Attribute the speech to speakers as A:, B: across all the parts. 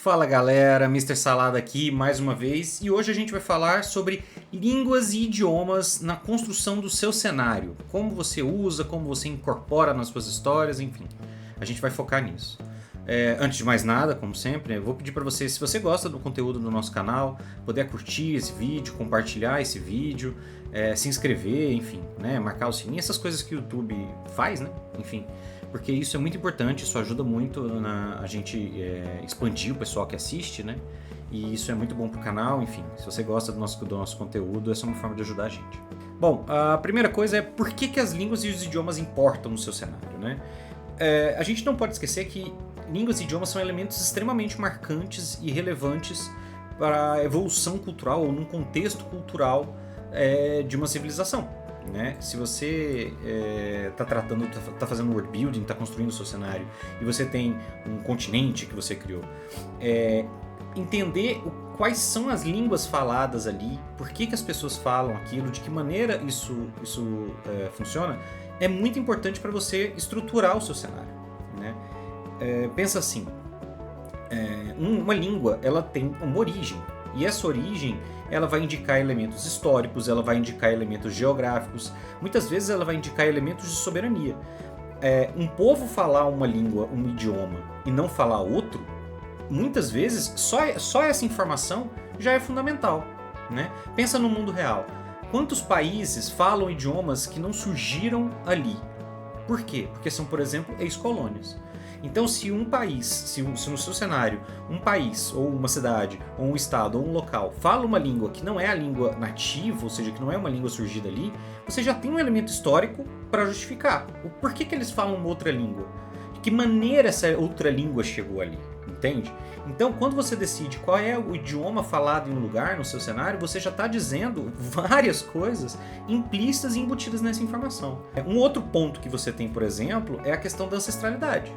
A: Fala galera, Mister Salada aqui mais uma vez e hoje a gente vai falar sobre línguas e idiomas na construção do seu cenário. Como você usa, como você incorpora nas suas histórias, enfim. A gente vai focar nisso. Antes de mais nada, como sempre, eu vou pedir para você, se você gosta do conteúdo do nosso canal, poder curtir esse vídeo, compartilhar esse vídeo, se inscrever, enfim, né, marcar o sininho, essas coisas que o YouTube faz, né? Enfim, porque isso é muito importante, isso ajuda muito a gente expandir o pessoal que assiste, né? E isso é muito bom pro canal, enfim, se você gosta do nosso conteúdo, essa é uma forma de ajudar a gente. Bom, a primeira coisa é por que as línguas e os idiomas importam no seu cenário, né? A gente não pode esquecer que línguas e idiomas são elementos extremamente marcantes e relevantes para a evolução cultural ou num contexto cultural de uma civilização. Né? Se você está fazendo world building, está construindo o seu cenário e você tem um continente que você criou, entender quais são as línguas faladas ali, por que as pessoas falam aquilo, de que maneira isso funciona, é muito importante para você estruturar o seu cenário. Né? Pensa assim, uma língua ela tem uma origem, e essa origem ela vai indicar elementos históricos, ela vai indicar elementos geográficos, muitas vezes ela vai indicar elementos de soberania. Um povo falar uma língua, um idioma e não falar outro, muitas vezes só essa informação já é fundamental. Né? Pensa no mundo real. Quantos países falam idiomas que não surgiram ali? Por quê? Porque são, por exemplo, ex-colônias. Então, se um país, se no seu cenário, um país, ou uma cidade, ou um estado, ou um local, fala uma língua que não é a língua nativa, ou seja, que não é uma língua surgida ali, você já tem um elemento histórico para justificar. O porquê que eles falam uma outra língua? De que maneira essa outra língua chegou ali? Entende? Então, quando você decide qual é o idioma falado em um lugar, no seu cenário, você já está dizendo várias coisas implícitas e embutidas nessa informação. Um outro ponto que você tem, por exemplo, é a questão da ancestralidade.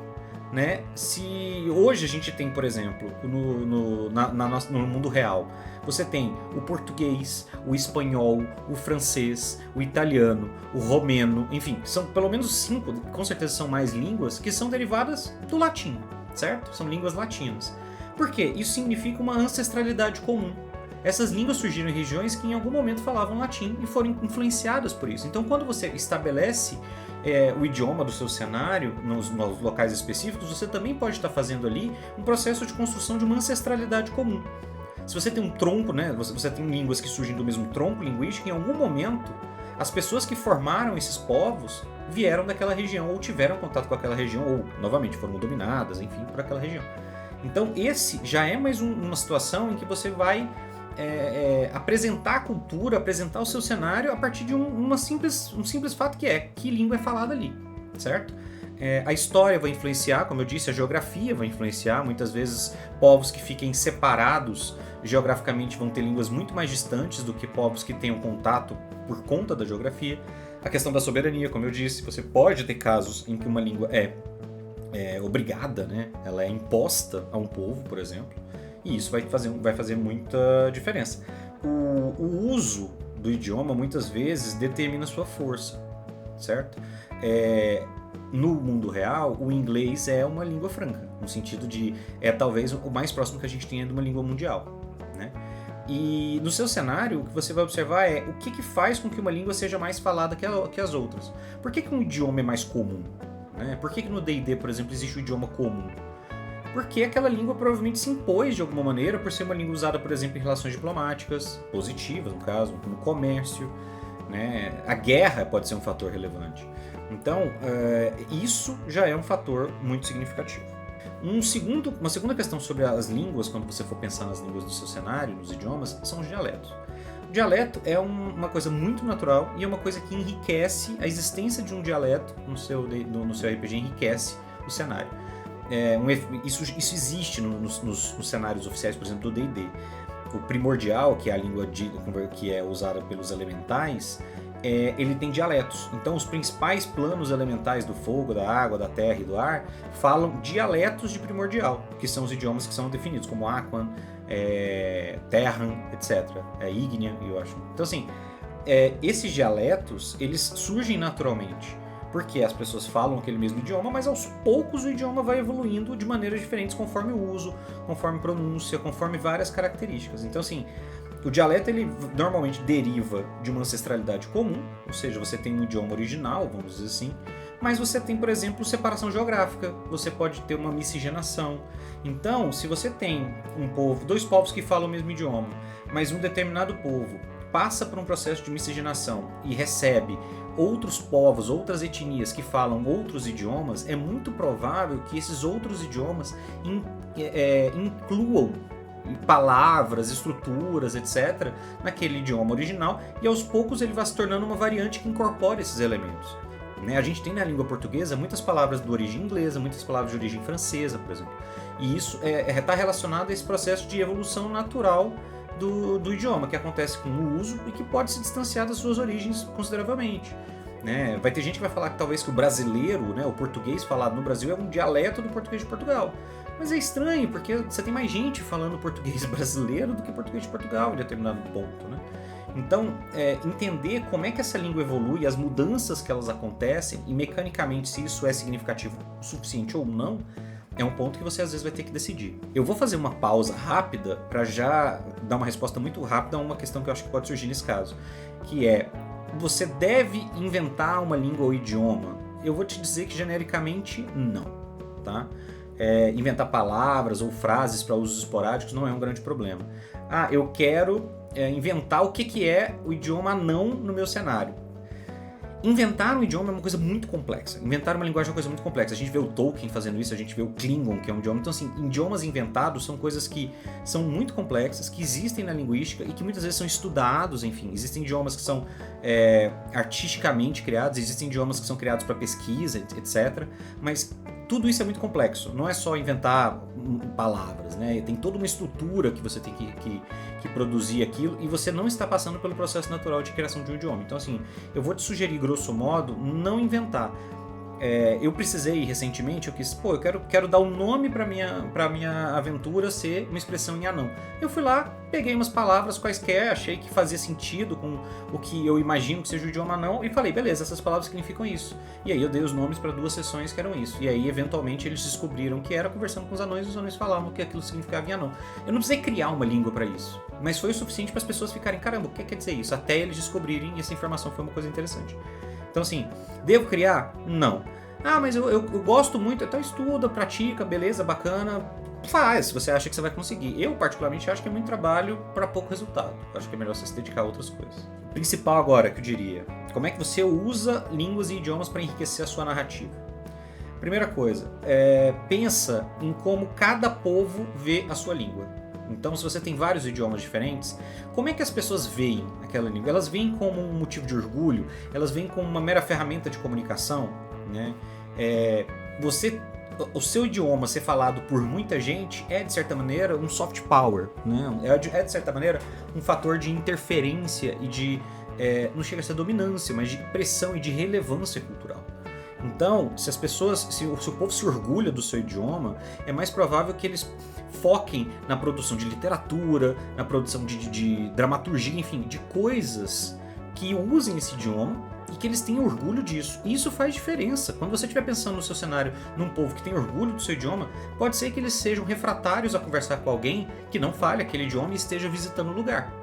A: Né? Se hoje a gente tem, por exemplo, no mundo real, você tem o português, o espanhol, o francês, o italiano, o romeno, enfim, são pelo menos 5, com certeza são mais línguas, que são derivadas do latim, certo? São línguas latinas. Por quê? Isso significa uma ancestralidade comum. Essas línguas surgiram em regiões que em algum momento falavam latim e foram influenciadas por isso. Então, quando você estabelece o idioma do seu cenário nos locais específicos, você também pode estar fazendo ali um processo de construção de uma ancestralidade comum. Se você tem um tronco, né, você tem línguas que surgem do mesmo tronco linguístico, em algum momento as pessoas que formaram esses povos vieram daquela região ou tiveram contato com aquela região ou, novamente, foram dominadas, enfim, por aquela região. Então, esse já é mais uma situação em que você vai apresentar a cultura, apresentar o seu cenário a partir de um simples fato que língua é falada ali, certo? A história vai influenciar, como eu disse, a geografia vai influenciar. Muitas vezes povos que fiquem separados geograficamente vão ter línguas muito mais distantes do que povos que tenham contato por conta da geografia. A questão da soberania, como eu disse, você pode ter casos em que uma língua é obrigada, né? Ela é imposta a um povo, por exemplo. E isso vai fazer muita diferença. O uso do idioma, muitas vezes, determina a sua força, certo? No mundo real, o inglês é uma língua franca, no sentido de talvez o mais próximo que a gente tenha de uma língua mundial, né? E no seu cenário, o que você vai observar é o que faz com que uma língua seja mais falada que as outras. Por que um idioma é mais comum? Né? Por que no D&D, por exemplo, existe o idioma comum? Porque aquela língua provavelmente se impôs de alguma maneira por ser uma língua usada, por exemplo, em relações diplomáticas, positivas no caso, no comércio, né? A guerra pode ser um fator relevante. Então, isso já é um fator muito significativo. Uma segunda questão sobre as línguas, quando você for pensar nas línguas do seu cenário, nos idiomas, são os dialetos. O dialeto é uma coisa muito natural e é uma coisa que enriquece a existência de um dialeto no seu RPG, enriquece o cenário. Isso existe nos cenários oficiais, por exemplo, do D&D. O primordial, que é a língua que é usada pelos elementais, ele tem dialetos. Então, os principais planos elementais do fogo, da água, da terra e do ar falam dialetos de primordial, que são os idiomas que são definidos, como Aquan, Terran, etc. Ígnea, eu acho. Então, assim, esses dialetos, eles surgem naturalmente. porque as pessoas falam aquele mesmo idioma, mas aos poucos o idioma vai evoluindo de maneiras diferentes conforme o uso, conforme pronúncia, conforme várias características. Então, assim, o dialeto ele normalmente deriva de uma ancestralidade comum, ou seja, você tem um idioma original, vamos dizer assim, mas você tem, por exemplo, separação geográfica, você pode ter uma miscigenação. Então, se você tem um povo, dois povos que falam o mesmo idioma, mas um determinado povo passa por um processo de miscigenação e recebe outros povos, outras etnias que falam outros idiomas, é muito provável que esses outros idiomas incluam palavras, estruturas, etc., naquele idioma original, e aos poucos ele vai se tornando uma variante que incorpora esses elementos. A gente tem na língua portuguesa muitas palavras de origem inglesa, muitas palavras de origem francesa, por exemplo. E isso está relacionado a esse processo de evolução natural do idioma, que acontece com o uso e que pode se distanciar das suas origens consideravelmente. Vai ter gente que vai falar que talvez que o brasileiro, o português falado no Brasil é um dialeto do português de Portugal. Mas é estranho, porque você tem mais gente falando português brasileiro do que português de Portugal em determinado ponto. Então, entender como é que essa língua evolui, as mudanças que elas acontecem e mecanicamente se isso é significativo o suficiente ou não, é um ponto que você às vezes vai ter que decidir. Eu vou fazer uma pausa rápida para já dar uma resposta muito rápida a uma questão que eu acho que pode surgir nesse caso, que é, você deve inventar uma língua ou idioma? Eu vou te dizer que genericamente não, tá? Inventar palavras ou frases para usos esporádicos não é um grande problema. Eu quero inventar o que é o idioma anão no meu cenário. Inventar um idioma é uma coisa muito complexa. Inventar uma linguagem é uma coisa muito complexa. A gente vê o Tolkien fazendo isso, a gente vê o Klingon, que é um idioma. Então, assim, idiomas inventados são coisas que são muito complexas, que existem na linguística e que muitas vezes são estudados, enfim. Existem idiomas que são artisticamente criados, existem idiomas que são criados para pesquisa, etc. Mas tudo isso é muito complexo. Não é só inventar palavras, Tem toda uma estrutura que você tem que produzir aquilo, e você não está passando pelo processo natural de criação de um idioma. Então, assim, eu vou te sugerir, grosso modo, não inventar. Eu precisei recentemente, eu quero dar um nome para minha aventura ser uma expressão em anão. Eu fui lá, peguei umas palavras quaisquer, achei que fazia sentido com o que eu imagino que seja o idioma anão, e falei, beleza, essas palavras significam isso. E aí eu dei os nomes para 2 seções que eram isso. E aí, eventualmente, eles descobriram que era conversando com os anões, e os anões falavam que aquilo significava em anão. Eu não precisei criar uma língua para isso, mas foi o suficiente para as pessoas ficarem, caramba, o que quer dizer isso? Até eles descobrirem, e essa informação foi uma coisa interessante. Então, assim, devo criar? Não. Mas eu gosto muito, então estuda, pratica, beleza, bacana, faz, se você acha que você vai conseguir. Eu, particularmente, acho que é muito trabalho para pouco resultado. Acho que é melhor você se dedicar a outras coisas. O principal agora, que eu diria, como é que você usa línguas e idiomas para enriquecer a sua narrativa? Primeira coisa, pensa em como cada povo vê a sua língua. Então, se você tem vários idiomas diferentes, como é que as pessoas veem aquela língua? Elas veem como um motivo de orgulho? Elas veem como uma mera ferramenta de comunicação? O seu idioma ser falado por muita gente é, de certa maneira, um soft power, é, de certa maneira, um fator de interferência e de, não chega a ser dominância, mas de pressão e de relevância cultural. Então, se o povo se orgulha do seu idioma, é mais provável que eles foquem na produção de literatura, na produção de dramaturgia, enfim, de coisas que usem esse idioma e que eles tenham orgulho disso. E isso faz diferença. Quando você estiver pensando no seu cenário num povo que tem orgulho do seu idioma, pode ser que eles sejam refratários a conversar com alguém que não fale aquele idioma e esteja visitando o lugar.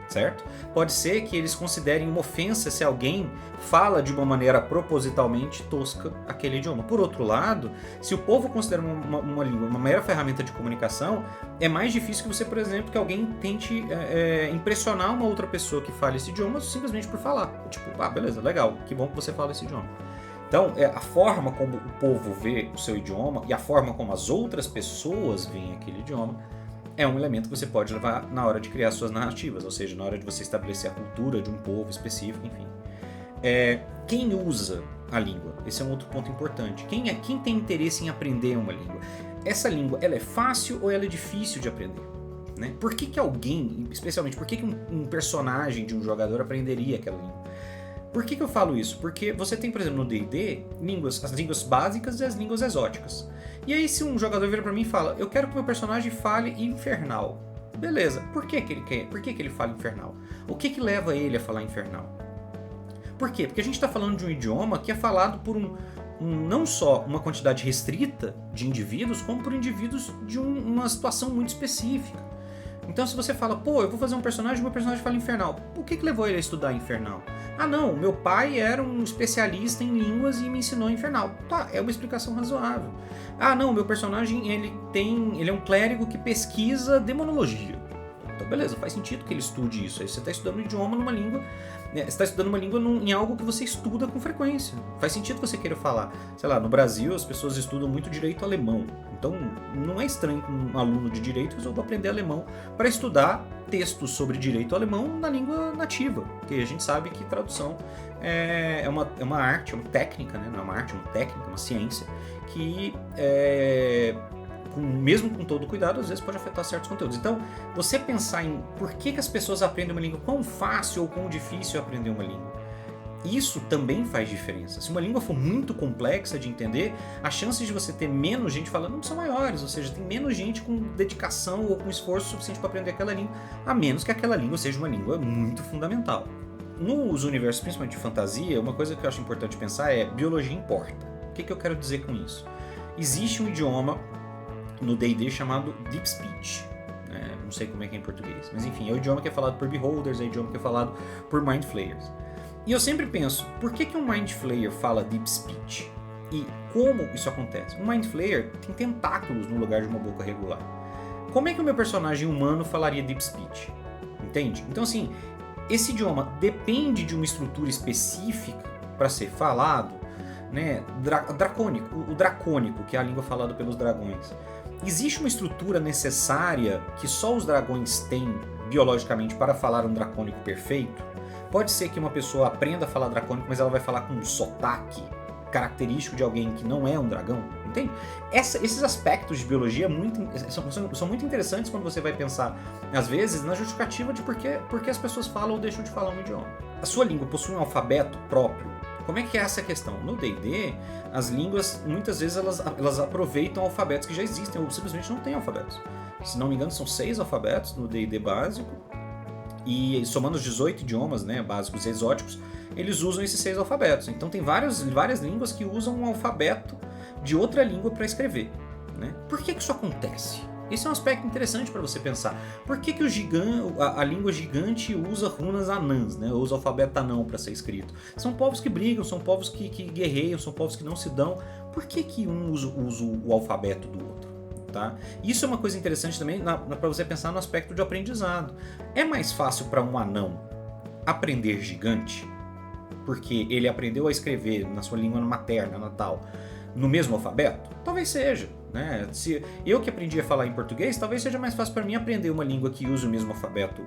A: Certo? Pode ser que eles considerem uma ofensa se alguém fala de uma maneira propositalmente tosca aquele idioma. Por outro lado, se o povo considera uma língua uma mera ferramenta de comunicação, é mais difícil que você, por exemplo, que alguém tente impressionar uma outra pessoa que fale esse idioma simplesmente por falar. Tipo, beleza, legal, que bom que você fala esse idioma. Então, a forma como o povo vê o seu idioma e a forma como as outras pessoas veem aquele idioma é um elemento que você pode levar na hora de criar suas narrativas, ou seja, na hora de você estabelecer a cultura de um povo específico, enfim. Quem usa a língua? Esse é um outro ponto importante. Quem tem interesse em aprender uma língua? Essa língua, ela é fácil ou ela é difícil de aprender? Por que alguém, especialmente, por que um personagem de um jogador aprenderia aquela língua? Por que eu falo isso? Porque você tem, por exemplo, no D&D, as línguas básicas e as línguas exóticas. E aí, se um jogador vira pra mim e fala, eu quero que o meu personagem fale infernal. Beleza, por que ele quer? Por que ele fala infernal? O que leva ele a falar infernal? Por quê? Porque a gente está falando de um idioma que é falado por não só uma quantidade restrita de indivíduos, como por indivíduos de uma situação muito específica. Então se você fala, pô, eu vou fazer um personagem, meu personagem fala infernal. O que levou ele a estudar infernal? Ah não, meu pai era um especialista em línguas e me ensinou infernal. Tá, é uma explicação razoável. Ah não, meu personagem ele é um clérigo que pesquisa demonologia. Então beleza, faz sentido que ele estude isso. Aí você está estudando um idioma numa língua, né? Você está estudando uma língua em algo que você estuda com frequência. Faz sentido que você queira falar. Sei lá, no Brasil as pessoas estudam muito direito alemão. Então não é estranho que um aluno de direito resolva aprender alemão para estudar textos sobre direito alemão na língua nativa. Porque a gente sabe que tradução é uma arte, é uma técnica, né? Não é uma arte, é uma técnica, uma ciência que mesmo com todo cuidado, às vezes pode afetar certos conteúdos. Então, você pensar em por que as pessoas aprendem uma língua, quão fácil ou quão difícil é aprender uma língua, isso também faz diferença. Se uma língua for muito complexa de entender, as chances de você ter menos gente falando são maiores, ou seja, tem menos gente com dedicação ou com esforço suficiente para aprender aquela língua, a menos que aquela língua seja uma língua muito fundamental. Nos universos, principalmente de fantasia, uma coisa que eu acho importante pensar é biologia importa. O que eu quero dizer com isso? Existe um idioma no D&D chamado Deep Speech, não sei como é que é em português, mas enfim, é o idioma que é falado por Beholders, é o idioma que é falado por Mind Flayers. E eu sempre penso, por que um Mind Flayer fala Deep Speech? E como isso acontece? Um Mind Flayer tem tentáculos no lugar de uma boca regular. Como é que o meu personagem humano falaria Deep Speech? Entende? Então assim, esse idioma depende de uma estrutura específica para ser falado, né? O dracônico, que é a língua falada pelos dragões. Existe uma estrutura necessária que só os dragões têm biologicamente para falar um dracônico perfeito? Pode ser que uma pessoa aprenda a falar dracônico, mas ela vai falar com um sotaque característico de alguém que não é um dragão, entende? Esses aspectos de biologia são muito interessantes quando você vai pensar, às vezes, na justificativa de por que as pessoas falam ou deixam de falar um idioma. A sua língua possui um alfabeto próprio? Como é que é essa questão? No D&D, as línguas, muitas vezes, elas aproveitam alfabetos que já existem, ou simplesmente não têm alfabetos. Se não me engano, são 6 alfabetos no D&D básico, e somando os 18 idiomas, né, básicos e exóticos, eles usam esses 6 alfabetos. Então tem várias línguas que usam um alfabeto de outra língua para escrever, né? Por que isso acontece? Esse é um aspecto interessante para você pensar. Por que a língua gigante usa runas anãs, né? Usa o alfabeto anão para ser escrito? São povos que brigam, são povos que guerreiam, são povos que não se dão. Por que um usa o alfabeto do outro? Tá? Isso é uma coisa interessante também para você pensar no aspecto de aprendizado. É mais fácil para um anão aprender gigante, porque ele aprendeu a escrever na sua língua materna, natal, no mesmo alfabeto? Talvez seja. Né? Se eu que aprendi a falar em português, talvez seja mais fácil para mim aprender uma língua que usa o mesmo alfabeto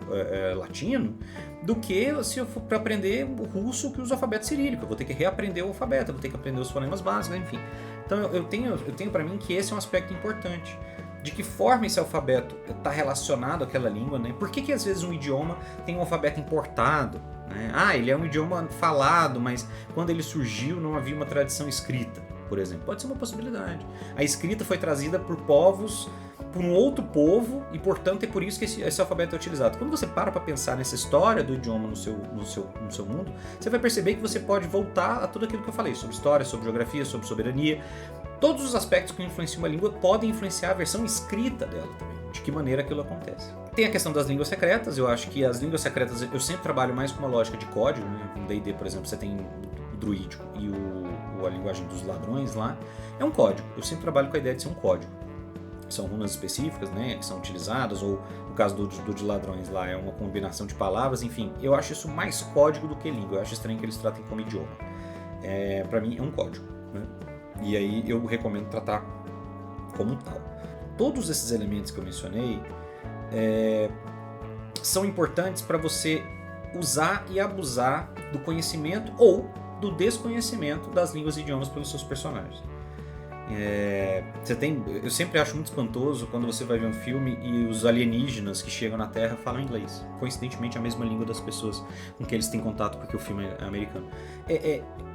A: latino do que se eu for para aprender o russo que usa o alfabeto cirílico. Eu vou ter que reaprender o alfabeto, eu vou ter que aprender os fonemas básicos, enfim. Então eu tenho para mim que esse é um aspecto importante. De que forma esse alfabeto está relacionado àquela língua, né? Por que às vezes um idioma tem um alfabeto importado? Né? Ah, ele é um idioma falado, mas quando ele surgiu não havia uma tradição escrita, por exemplo. Pode ser uma possibilidade. A escrita foi trazida por povos, por um outro povo, e portanto é por isso que esse alfabeto é utilizado. Quando você para pensar nessa história do idioma no seu mundo, você vai perceber que você pode voltar a tudo aquilo que eu falei, sobre história, sobre geografia, sobre soberania. Todos os aspectos que influenciam uma língua podem influenciar a versão escrita dela também, de que maneira aquilo acontece. Tem a questão das línguas secretas. Eu acho que as línguas secretas, eu sempre trabalho mais com uma lógica de código, né? No D&D, por exemplo, você tem o druídico e a linguagem dos ladrões lá, é um código. Eu sempre trabalho com a ideia de ser um código. São runas específicas, né, que são utilizadas, ou no caso do de ladrões lá, é uma combinação de palavras, enfim. Eu acho isso mais código do que língua. Eu acho estranho que eles tratem como idioma. Para mim é um código, né? E aí eu recomendo tratar como tal. Todos esses elementos que eu mencionei são importantes para você usar e abusar do conhecimento ou do desconhecimento das línguas e idiomas pelos seus personagens. Eu sempre acho muito espantoso quando você vai ver um filme e os alienígenas que chegam na Terra falam inglês. Coincidentemente, a mesma língua das pessoas com que eles têm contato, porque o filme é americano.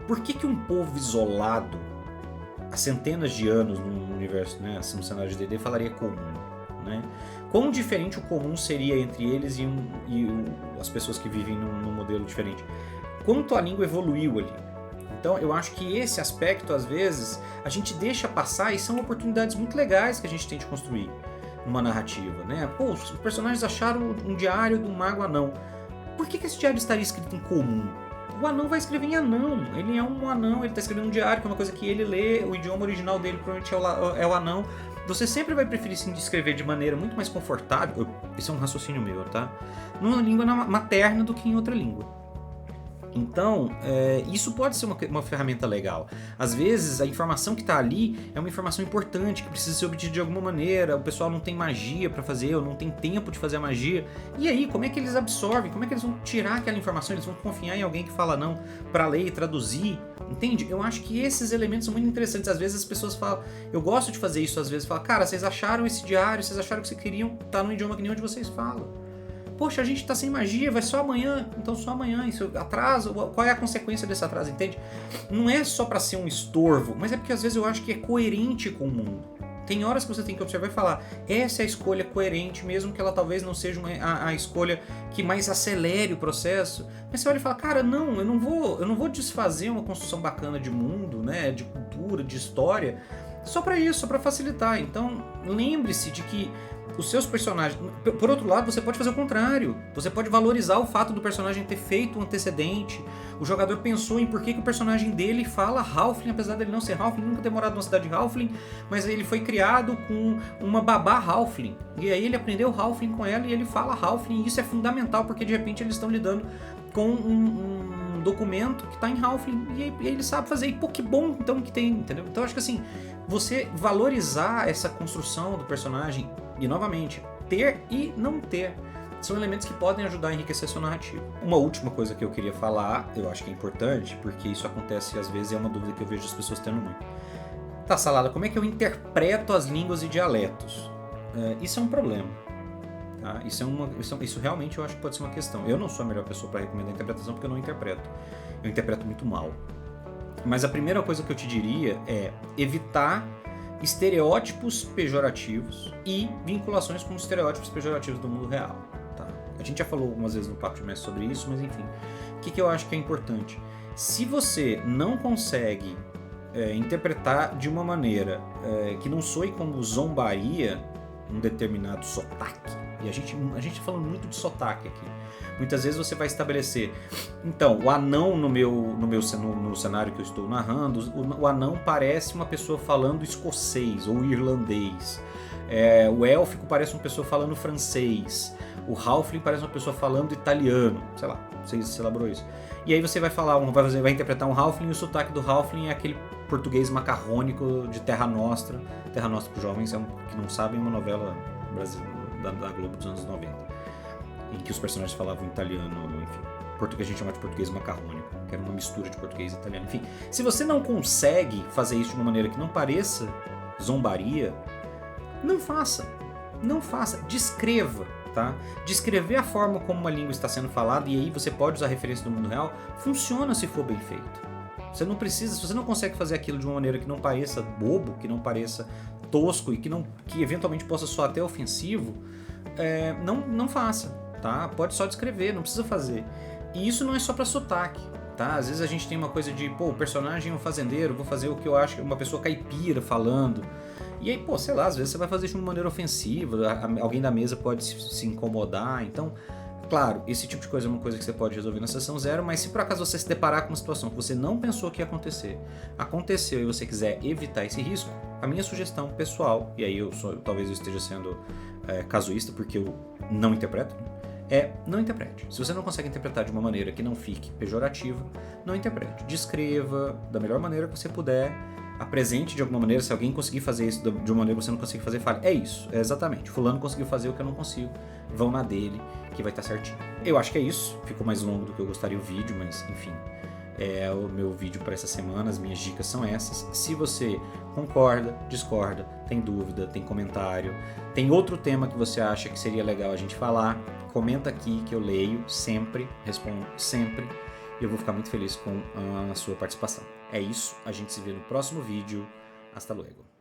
A: Por que um povo isolado há centenas de anos no universo, né, no cenário de D&D, falaria comum? Né? Quão diferente o comum seria entre eles e as pessoas que vivem num modelo diferente? quanto a língua evoluiu ali. Então eu acho que esse aspecto, às vezes, a gente deixa passar e são oportunidades muito legais que a gente tem de construir uma narrativa, né? Pô, os personagens acharam um diário de um mago anão. Por que esse diário estaria escrito em comum? O anão vai escrever em anão, ele é um anão, ele está escrevendo um diário, que é uma coisa que ele lê, o idioma original dele provavelmente é o anão. Você sempre vai preferir sim escrever de maneira muito mais confortável, esse é um raciocínio meu, tá? Numa língua materna do que em outra língua. Então, isso pode ser uma ferramenta legal. Às vezes, a informação que está ali é uma informação importante, que precisa ser obtida de alguma maneira, o pessoal não tem magia para fazer, ou não tem tempo de fazer a magia. E aí, como é que eles absorvem? Como é que eles vão tirar aquela informação? Eles vão confiar em alguém que fala não para ler e traduzir? Entende? Eu acho que esses elementos são muito interessantes. Às vezes as pessoas falam, eu gosto de fazer isso, às vezes falam, cara, vocês acharam esse diário, vocês acharam que vocês queriam, tá no idioma que nem onde vocês falam. Poxa, a gente tá sem magia, vai só amanhã, então só amanhã, isso atrasa, qual é a consequência desse atraso, entende? Não é só pra ser um estorvo, mas é porque às vezes eu acho que é coerente com o mundo. Tem horas que você tem que observar e falar, essa é a escolha coerente, mesmo que ela talvez não seja a escolha que mais acelere o processo, mas você olha e fala, cara, não, eu não vou desfazer uma construção bacana de mundo, né, de cultura, de história, só pra isso, só pra facilitar. Então, lembre-se de que os seus personagens... Por outro lado, você pode fazer o contrário. Você pode valorizar o fato do personagem ter feito um antecedente. O jogador pensou em por que o personagem dele fala Halfling, apesar dele não ser Halfling, nunca ter morado numa cidade Halfling, mas ele foi criado com uma babá Halfling. E aí ele aprendeu Halfling com ela e ele fala Halfling, e isso é fundamental, porque de repente eles estão lidando com um documento que está em Halfling, e ele sabe fazer. E pô, que bom então que tem, entendeu? Então acho que assim, você valorizar essa construção do personagem, e novamente, ter e não ter, são elementos que podem ajudar a enriquecer a sua narrativa. Uma última coisa que eu queria falar, eu acho que é importante, porque isso acontece às vezes, é uma dúvida que eu vejo as pessoas tendo muito. Tá, Salada, como é que eu interpreto as línguas e dialetos? Isso é um problema. Tá? Isso realmente eu acho que pode ser uma questão. Eu não sou a melhor pessoa para recomendar a interpretação, porque eu não interpreto. Eu interpreto muito mal. Mas a primeira coisa que eu te diria é evitar estereótipos pejorativos e vinculações com estereótipos pejorativos do mundo real. Tá? A gente já falou algumas vezes no Papo de Mestre sobre isso, mas enfim. O que eu acho que é importante? Se você não consegue interpretar de uma maneira que não soe como zombaria um determinado sotaque, e a gente tá falando muito de sotaque aqui. Muitas vezes você vai estabelecer, então, o anão no cenário que eu estou narrando, o anão parece uma pessoa falando escocês ou irlandês. O élfico parece uma pessoa falando francês. O halfling parece uma pessoa falando italiano. Sei lá, você elaborou isso. E aí você vai vai interpretar um halfling, e o sotaque do halfling é aquele português macarrônico de Terra Nostra. Terra Nostra, para os jovens que não sabem, é uma novela brasileira da Globo dos anos 90. Em que os personagens falavam italiano, enfim. Português a gente chama de português macarrônico, que era uma mistura de português e italiano. Enfim, se você não consegue fazer isso de uma maneira que não pareça zombaria, não faça. Não faça. Descreva, tá? Descrever a forma como uma língua está sendo falada, e aí você pode usar referência do mundo real, funciona se for bem feito. Você não precisa, se você não consegue fazer aquilo de uma maneira que não pareça bobo, que não pareça tosco e que eventualmente possa soar até ofensivo, não faça. Tá? Pode só descrever, não precisa fazer. E isso não é só pra sotaque, tá? Às vezes a gente tem uma coisa de, pô, o personagem é um fazendeiro, vou fazer o que eu acho que é uma pessoa caipira falando. E aí, pô, sei lá, às vezes você vai fazer isso de uma maneira ofensiva, alguém da mesa pode se incomodar. Então, claro, esse tipo de coisa é uma coisa que você pode resolver na sessão zero, mas se por acaso você se deparar com uma situação que você não pensou que ia acontecer, aconteceu e você quiser evitar esse risco, a minha sugestão pessoal, e aí talvez eu esteja sendo casuísta porque eu não interpreto, não interprete. Se você não consegue interpretar de uma maneira que não fique pejorativa, não interprete. Descreva da melhor maneira que você puder, apresente de alguma maneira. Se alguém conseguir fazer isso de uma maneira que você não consegue fazer, fale, é isso, exatamente, fulano conseguiu fazer o que eu não consigo, vão na dele, que vai estar certinho. Eu acho que é isso, ficou mais longo do que eu gostaria o vídeo, mas enfim, é o meu vídeo para essa semana, as minhas dicas são essas. Se você concorda, discorda, tem dúvida, tem comentário, tem outro tema que você acha que seria legal a gente falar, comenta aqui que eu leio sempre, respondo sempre, e eu vou ficar muito feliz com a sua participação. É isso, a gente se vê no próximo vídeo. Hasta luego.